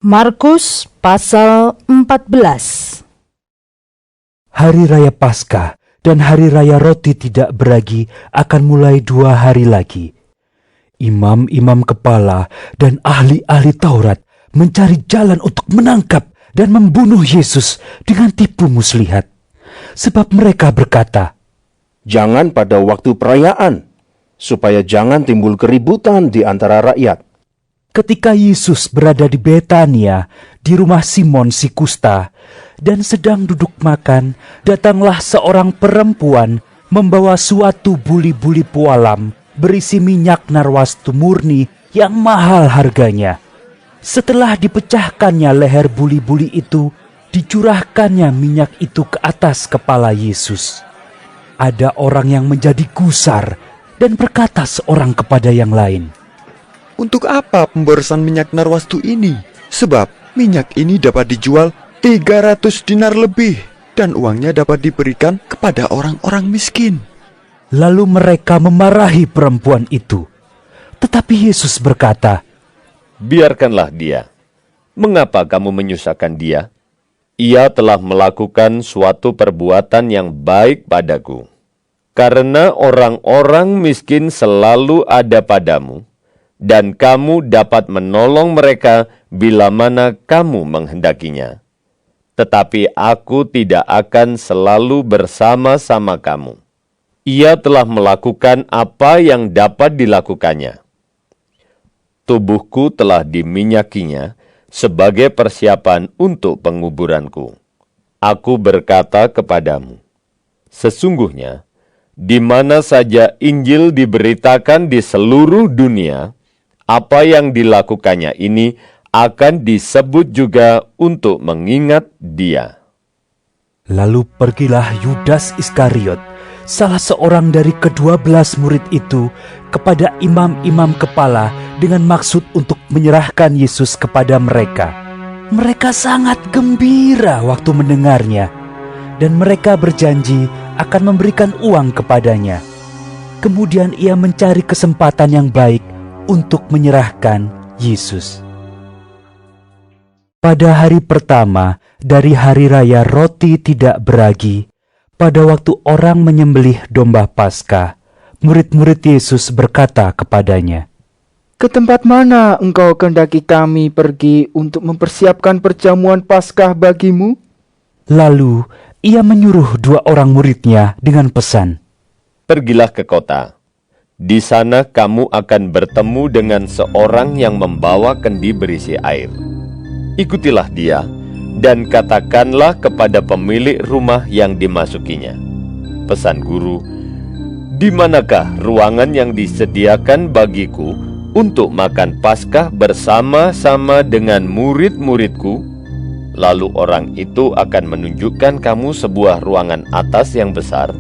Markus pasal 14. Hari Raya Paskah dan Hari Raya Roti Tidak Beragi akan mulai 2 hari lagi. Imam-imam kepala dan ahli-ahli Taurat mencari jalan untuk menangkap dan membunuh Yesus dengan tipu muslihat. Sebab mereka berkata, "Jangan pada waktu perayaan, supaya jangan timbul keributan di antara rakyat." ketika Yesus berada di Betania, di rumah Simon si kusta, dan sedang duduk makan, datanglah seorang perempuan membawa suatu buli-buli pualam berisi minyak narwastu murni yang mahal harganya. Setelah dipecahkannya leher buli-buli itu, dicurahkannya minyak itu ke atas kepala Yesus. Ada orang yang menjadi gusar dan berkata seorang kepada yang lain, "Untuk apa pemborosan minyak narwastu ini? Sebab minyak ini dapat dijual 300 dinar lebih dan uangnya dapat diberikan kepada orang-orang miskin." Lalu mereka memarahi perempuan itu. Tetapi Yesus berkata, "Biarkanlah dia. Mengapa kamu menyusahkan dia? Ia telah melakukan suatu perbuatan yang baik padaku. Karena orang-orang miskin selalu ada padamu, dan kamu dapat menolong mereka bila mana kamu menghendakinya. Tetapi aku tidak akan selalu bersama-sama kamu. Ia telah melakukan apa yang dapat dilakukannya. Tubuhku telah diminyakinya sebagai persiapan untuk penguburanku. Aku berkata kepadamu, sesungguhnya, di mana saja Injil diberitakan di seluruh dunia, apa yang dilakukannya ini akan disebut juga untuk mengingat dia." Lalu pergilah Yudas Iskariot, salah seorang dari ke-12 murid itu, kepada imam-imam kepala dengan maksud untuk menyerahkan Yesus kepada mereka. Mereka sangat gembira waktu mendengarnya, dan mereka berjanji akan memberikan uang kepadanya. Kemudian ia mencari kesempatan yang baik untuk menyerahkan Yesus. Pada hari pertama dari Hari Raya Roti Tidak Beragi, pada waktu orang menyembelih domba Paskah, murid-murid Yesus berkata kepadanya, "Ke tempat mana engkau kehendaki kami pergi untuk mempersiapkan perjamuan Paskah bagimu?" Lalu ia menyuruh 2 orang muridnya dengan pesan, "Pergilah ke kota. Di sana kamu akan bertemu dengan seorang yang membawa kendi berisi air. Ikutilah dia, dan katakanlah kepada pemilik rumah yang dimasukinya, 'Pesan Guru, di manakah ruangan yang disediakan bagiku untuk makan Paskah bersama-sama dengan murid-muridku?' Lalu orang itu akan menunjukkan kamu sebuah ruangan atas yang besar,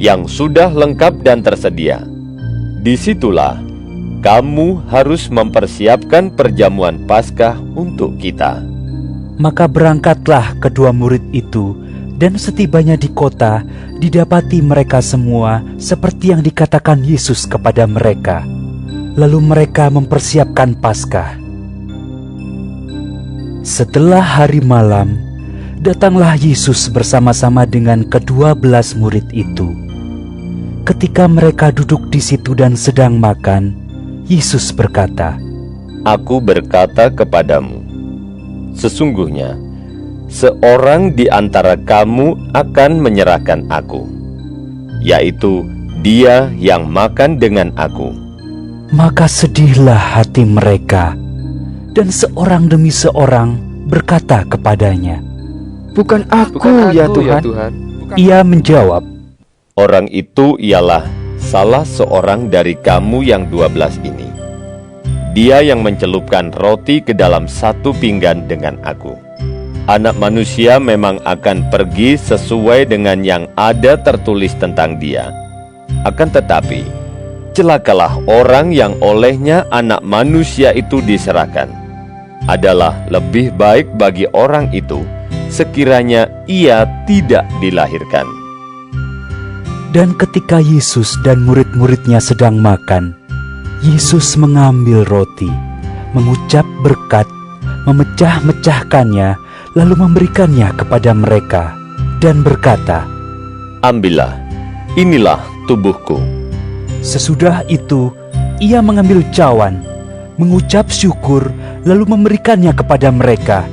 yang sudah lengkap dan tersedia. Disitulah kamu harus mempersiapkan perjamuan Paskah untuk kita." Maka berangkatlah kedua murid itu, dan setibanya di kota, didapati mereka semua seperti yang dikatakan Yesus kepada mereka. Lalu mereka mempersiapkan Paskah. Setelah hari malam, datanglah Yesus bersama-sama dengan ke-12 murid itu. Ketika mereka duduk di situ dan sedang makan, Yesus berkata, "Aku berkata kepadamu, sesungguhnya seorang di antara kamu akan menyerahkan aku, yaitu dia yang makan dengan aku." Maka sedihlah hati mereka, dan seorang demi seorang berkata kepadanya, Bukan aku, ya Tuhan." Ia menjawab, "Orang itu ialah salah seorang dari kamu yang 12 ini. Dia yang mencelupkan roti ke dalam satu pinggan dengan aku. Anak manusia memang akan pergi sesuai dengan yang ada tertulis tentang dia. Akan tetapi, celakalah orang yang olehnya anak manusia itu diserahkan. Adalah lebih baik bagi orang itu sekiranya ia tidak dilahirkan." Dan ketika Yesus dan murid-muridnya sedang makan, Yesus mengambil roti, mengucap berkat, memecah-mecahkannya, lalu memberikannya kepada mereka, dan berkata, Ambillah, inilah tubuhku. Sesudah itu, ia mengambil cawan, mengucap syukur, lalu memberikannya kepada mereka,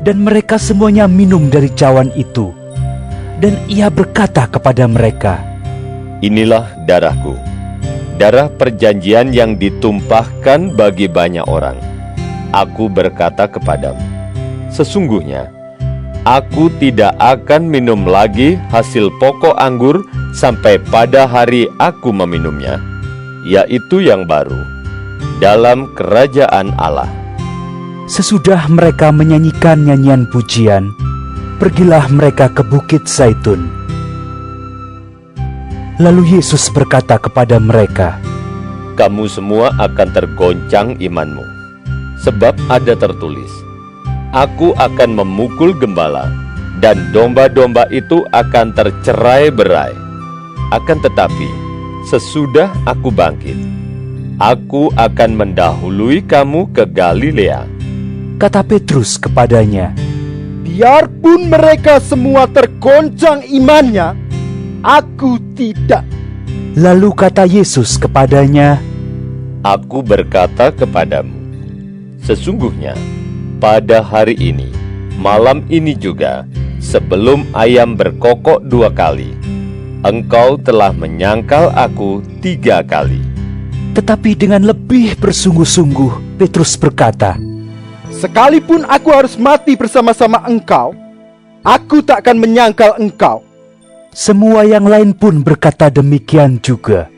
dan mereka semuanya minum dari cawan itu. Dan ia berkata kepada mereka, Inilah darahku, darah perjanjian yang ditumpahkan bagi banyak orang. Aku berkata kepadamu, sesungguhnya, aku tidak akan minum lagi hasil pokok anggur sampai pada hari aku meminumnya, yaitu yang baru, dalam kerajaan Allah. Sesudah mereka menyanyikan nyanyian pujian, pergilah mereka ke Bukit Zaitun. Lalu Yesus berkata kepada mereka, Kamu semua akan tergoncang imanmu, sebab ada tertulis, Aku akan memukul gembala, dan domba-domba itu akan tercerai-berai. Akan tetapi, sesudah aku bangkit, aku akan mendahului kamu ke Galilea. kata Petrus kepadanya, Biarpun mereka semua tergoncang imannya, aku tidak. Lalu kata Yesus kepadanya, Aku berkata kepadamu, sesungguhnya pada hari ini, malam ini juga, sebelum ayam berkokok 2 kali, engkau telah menyangkal aku 3 kali. Tetapi dengan lebih bersungguh-sungguh Petrus berkata, Sekalipun aku harus mati bersama-sama engkau, aku tak akan menyangkal engkau. semua yang lain pun berkata demikian juga.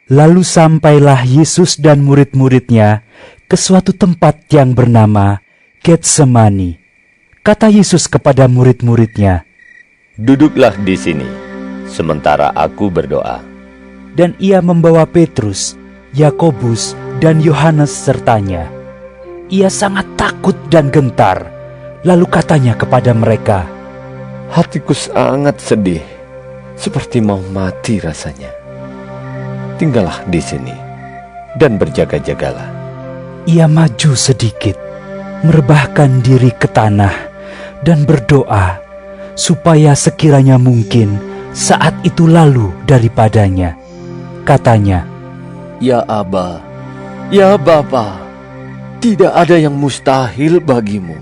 Lalu sampailah Yesus dan murid-muridnya ke suatu tempat yang bernama Getsemani. Kata Yesus kepada murid-muridnya, Duduklah di sini, sementara aku berdoa. dan ia membawa Petrus, Yakobus, dan Yohanes sertanya. Ia sangat takut dan gentar, lalu katanya kepada mereka, Hatiku sangat sedih, seperti mau mati rasanya. Tinggallah di sini, dan berjaga-jagalah. Ia maju sedikit, merebahkan diri ke tanah, dan berdoa, supaya sekiranya mungkin saat itu lalu daripadanya. Katanya, Ya Aba, ya Bapa, tidak ada yang mustahil bagimu.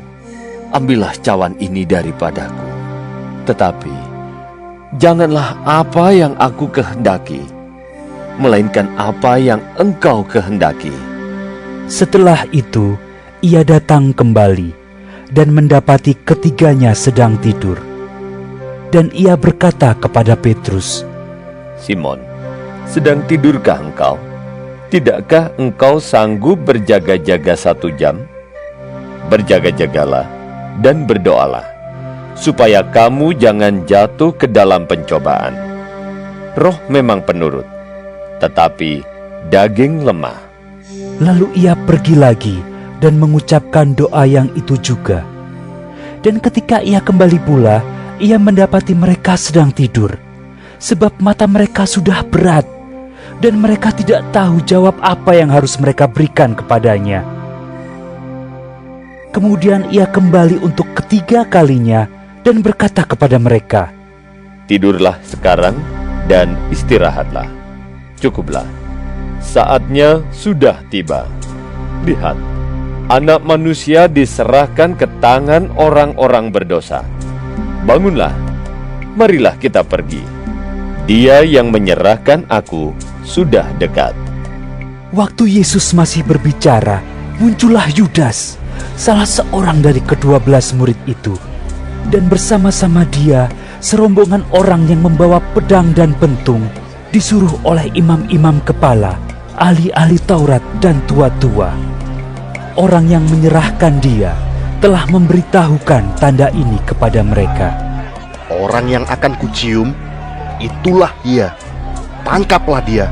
Ambillah cawan ini daripadaku. Tetapi, janganlah apa yang aku kehendaki, melainkan apa yang engkau kehendaki. setelah itu ia datang kembali dan mendapati ketiganya sedang tidur. Dan ia berkata kepada Petrus, Simon, sedang tidurkah engkau? Tidakkah engkau sanggup berjaga-jaga 1 jam? Berjaga-jagalah dan berdoalah, supaya kamu jangan jatuh ke dalam pencobaan. Roh memang penurut, tetapi daging lemah. Lalu ia pergi lagi dan mengucapkan doa yang itu juga. Dan ketika ia kembali pula, ia mendapati mereka sedang tidur, sebab mata mereka sudah berat, dan mereka tidak tahu jawab apa yang harus mereka berikan kepadanya. Kemudian ia kembali untuk ketiga kalinya dan berkata kepada mereka, Tidurlah sekarang dan istirahatlah. Cukuplah, saatnya sudah tiba. Lihat, Anak Manusia diserahkan ke tangan orang-orang berdosa. Bangunlah, marilah kita pergi. Dia yang menyerahkan aku sudah dekat. Waktu Yesus masih berbicara, muncullah Yudas, salah seorang dari ke-12 murid itu. Dan bersama-sama dia, serombongan orang yang membawa pedang dan pentung, disuruh oleh imam-imam kepala, ahli-ahli Taurat dan tua-tua. Orang yang menyerahkan dia telah memberitahukan tanda ini kepada mereka. Orang yang akan kucium, itulah dia. Tangkaplah dia,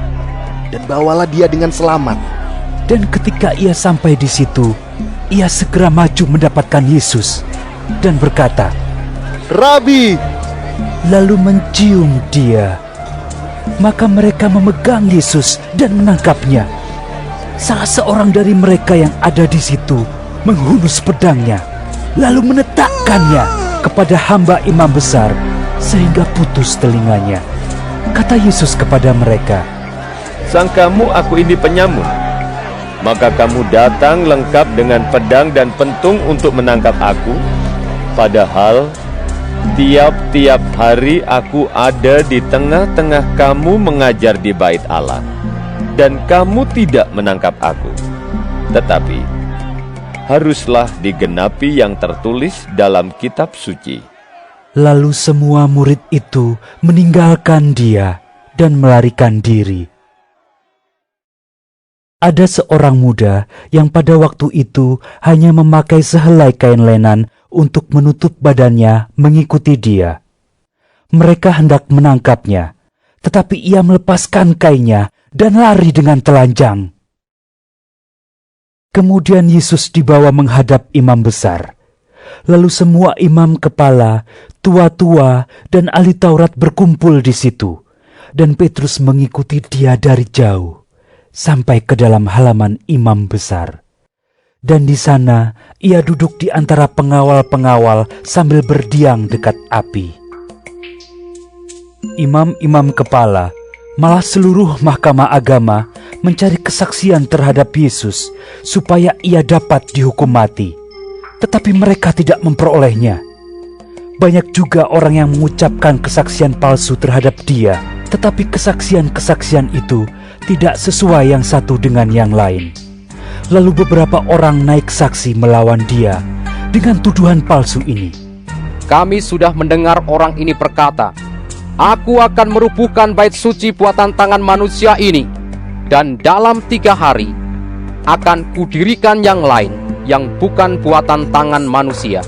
dan bawalah dia dengan selamat. Dan ketika ia sampai di situ, ia segera maju mendapatkan Yesus dan berkata, Rabi! lalu mencium dia. Maka mereka memegang Yesus dan menangkapnya. salah seorang dari mereka yang ada di situ menghunus pedangnya, lalu menetakkannya kepada hamba imam besar, sehingga putus telinganya. Kata Yesus kepada mereka, Sangkamu aku ini penyamun? Maka kamu datang lengkap dengan pedang dan pentung untuk menangkap aku? Padahal tiap-tiap hari aku ada di tengah-tengah kamu mengajar di bait Allah, dan kamu tidak menangkap aku. Tetapi haruslah digenapi yang tertulis dalam kitab suci. Lalu semua murid itu meninggalkan dia dan melarikan diri. Ada seorang muda yang pada waktu itu hanya memakai sehelai kain lenan untuk menutup badannya mengikuti dia. Mereka hendak menangkapnya, tetapi ia melepaskan kainnya dan lari dengan telanjang. Kemudian Yesus dibawa menghadap imam besar. Lalu semua imam kepala, tua-tua, dan ahli Taurat berkumpul di situ, dan Petrus mengikuti dia dari jauh sampai ke dalam halaman imam besar. Dan di sana ia duduk di antara pengawal-pengawal sambil berdiam dekat api. Imam-imam kepala, malah seluruh mahkamah agama mencari kesaksian terhadap Yesus supaya ia dapat dihukum mati. Tetapi mereka tidak memperolehnya. Banyak juga orang yang mengucapkan kesaksian palsu terhadap dia, tetapi kesaksian-kesaksian itu tidak sesuai yang satu dengan yang lain. Lalu beberapa orang naik saksi melawan dia dengan tuduhan palsu ini. Kami sudah mendengar orang ini berkata, Aku akan merubuhkan bait suci buatan tangan manusia ini, dan dalam 3 hari akan kudirikan yang lain yang bukan buatan tangan manusia.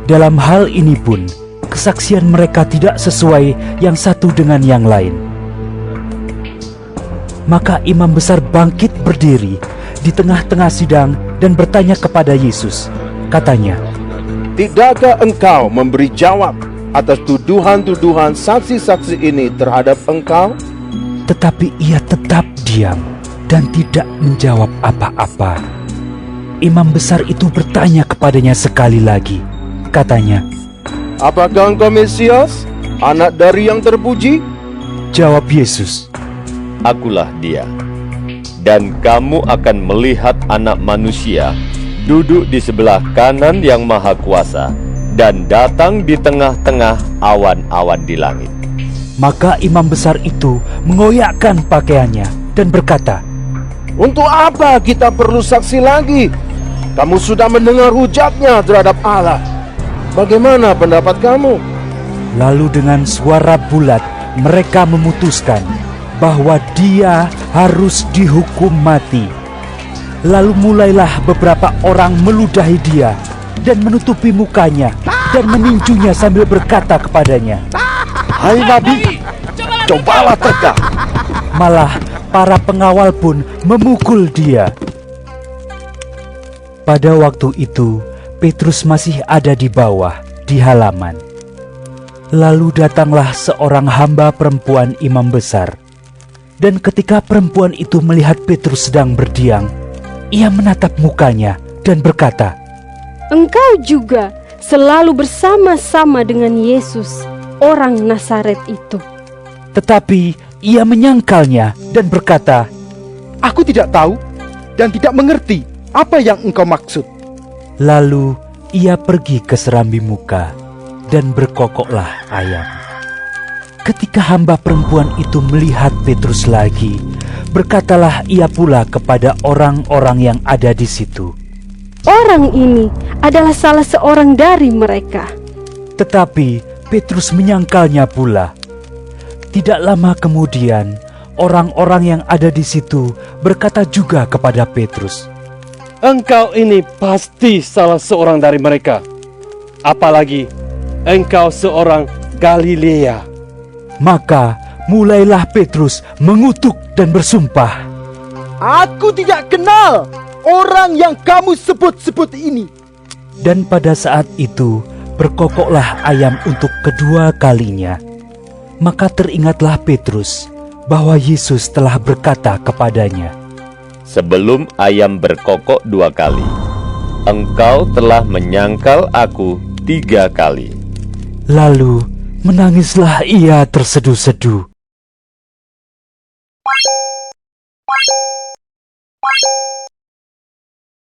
Dalam hal ini pun, kesaksian mereka tidak sesuai yang satu dengan yang lain. Maka imam besar bangkit berdiri di tengah-tengah sidang dan bertanya kepada Yesus. Katanya, Tidakkah engkau memberi jawab atas tuduhan-tuduhan saksi-saksi ini terhadap engkau? tetapi ia tetap diam dan tidak menjawab apa-apa. Imam besar itu bertanya kepadanya sekali lagi. Katanya, Apakah engkau Mesias, anak dari yang terpuji? jawab Yesus, Akulah dia. Dan kamu akan melihat Anak Manusia duduk di sebelah kanan Yang Maha Kuasa dan datang di tengah-tengah awan-awan di langit. Maka imam besar itu mengoyakkan pakaiannya dan berkata, Untuk apa kita perlu saksi lagi? Kamu sudah mendengar hujatnya terhadap Allah. Bagaimana pendapat kamu? Lalu dengan suara bulat mereka memutuskan bahwa dia harus dihukum mati. Lalu mulailah beberapa orang meludahi dia dan menutupi mukanya dan meninjunya sambil berkata kepadanya, Hai Nabi, cobalah tegak. Malah para pengawal pun memukul dia. Pada waktu itu Petrus masih ada di bawah di halaman. Lalu datanglah seorang hamba perempuan imam besar. Dan ketika perempuan itu melihat Petrus sedang berdiam, ia menatap mukanya dan berkata, Engkau juga selalu bersama-sama dengan Yesus, orang Nazaret itu. Tetapi ia menyangkalnya dan berkata, Aku tidak tahu dan tidak mengerti apa yang engkau maksud. Lalu ia pergi ke serambi muka dan berkokoklah ayam. Ketika hamba perempuan itu melihat Petrus lagi, berkatalah ia pula kepada orang-orang yang ada di situ, Orang ini adalah salah seorang dari mereka. Tetapi Petrus menyangkalnya pula. Tidak lama kemudian, orang-orang yang ada di situ berkata juga kepada Petrus, Engkau ini pasti salah seorang dari mereka. Apalagi engkau seorang Galilea. Maka mulailah Petrus mengutuk dan bersumpah, Aku tidak kenal orang yang kamu sebut-sebut ini. Dan pada saat itu berkokoklah ayam untuk kedua kalinya. Maka teringatlah Petrus bahwa Yesus telah berkata kepadanya, sebelum ayam berkokok 2 kali. Engkau telah menyangkal aku 3 kali. Lalu menangislah ia terseduh-seduh.